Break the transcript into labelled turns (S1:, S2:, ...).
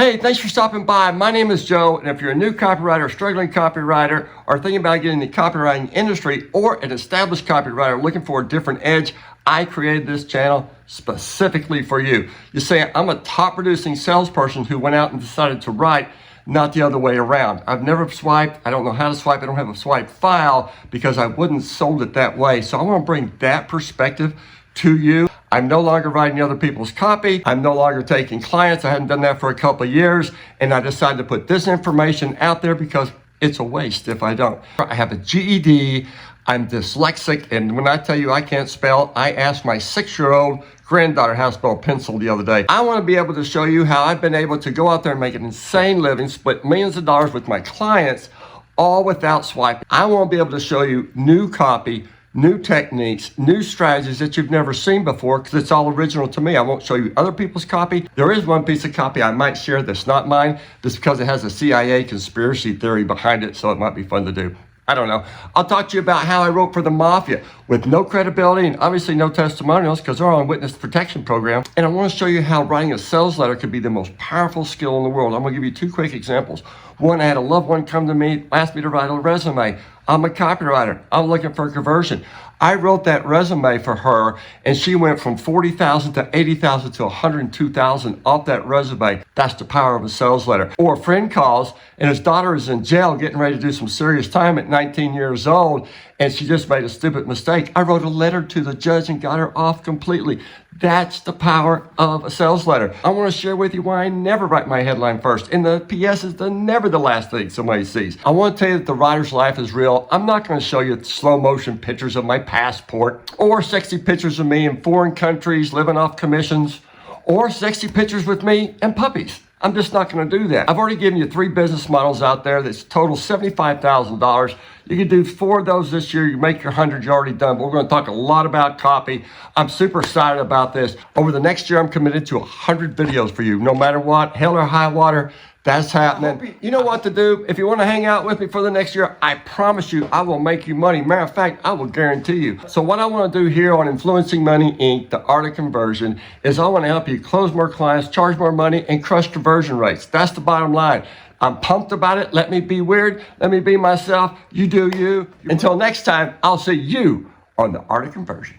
S1: Hey, thanks for stopping by. My name is Joe, and if you're a new copywriter, struggling copywriter, or thinking about getting in the copywriting industry, or an established copywriter looking for a different edge, I created this channel specifically for you. You say, I'm a top producing salesperson who went out and decided to write, not the other way around. I've never swiped. I don't know how to swipe. I don't have a swipe file because I wouldn't sold it that way. So I want to bring that perspective to you. I'm no longer writing other people's copy. I'm no longer taking clients. I hadn't done that for a couple of years. And I decided to put this information out there because it's a waste if I don't. I have a GED. I'm dyslexic. And when I tell you I can't spell, I asked my 6-year-old granddaughter how to spell pencil the other day. I want to be able to show you how I've been able to go out there and make an insane living, split millions of dollars with my clients, all without swiping. I want to be able to show you new copy, new techniques, new strategies that you've never seen before because it's all original to me. I won't show you other people's copy. There is one piece of copy I might share that's not mine just because it has a CIA conspiracy theory behind it, so it might be fun to do. I don't know. I'll talk to you about how I wrote for the mafia with no credibility and obviously no testimonials because they're on witness protection program. And I want to show you how writing a sales letter could be the most powerful skill in the world. I'm going to give you 2 quick examples. One, I had a loved one come to me, asked me to write a resume. I'm a copywriter. I'm looking for a conversion. I wrote that resume for her and she went from 40,000 to 80,000 to 102,000 off that resume. That's the power of a sales letter. Or a friend calls and his daughter is in jail getting ready to do some serious time at 19 years old and she just made a stupid mistake. I wrote a letter to the judge and got her off completely. That's the power of a sales letter. I want to share with you why I never write my headline first. And the PS is never the last thing somebody sees. I want to tell you that the writer's life is real. I'm not going to show you slow motion pictures of my passport or sexy pictures of me in foreign countries living off commissions or sexy pictures with me and puppies. I'm just not going to do that. I've already given you 3 business models out there that's total $75,000. You can do 4 of those this year. You make your 100, you're already done. But we're going to talk a lot about copy. I'm super excited about this. Over the next year, I'm committed to 100 videos for you. No matter what, hell or high water, that's happening. You know what to do. If you want to hang out with me for the next year, I promise you I will make you money. Matter of fact, I will guarantee you. So what I want to do here on Influencing Money Inc., the art of conversion, is I want to help you close more clients, charge more money, and crush conversion rates. That's the bottom line. I'm pumped about it. Let me be weird. Let me be myself. You do you. Until next time, I'll see you on the art of conversion.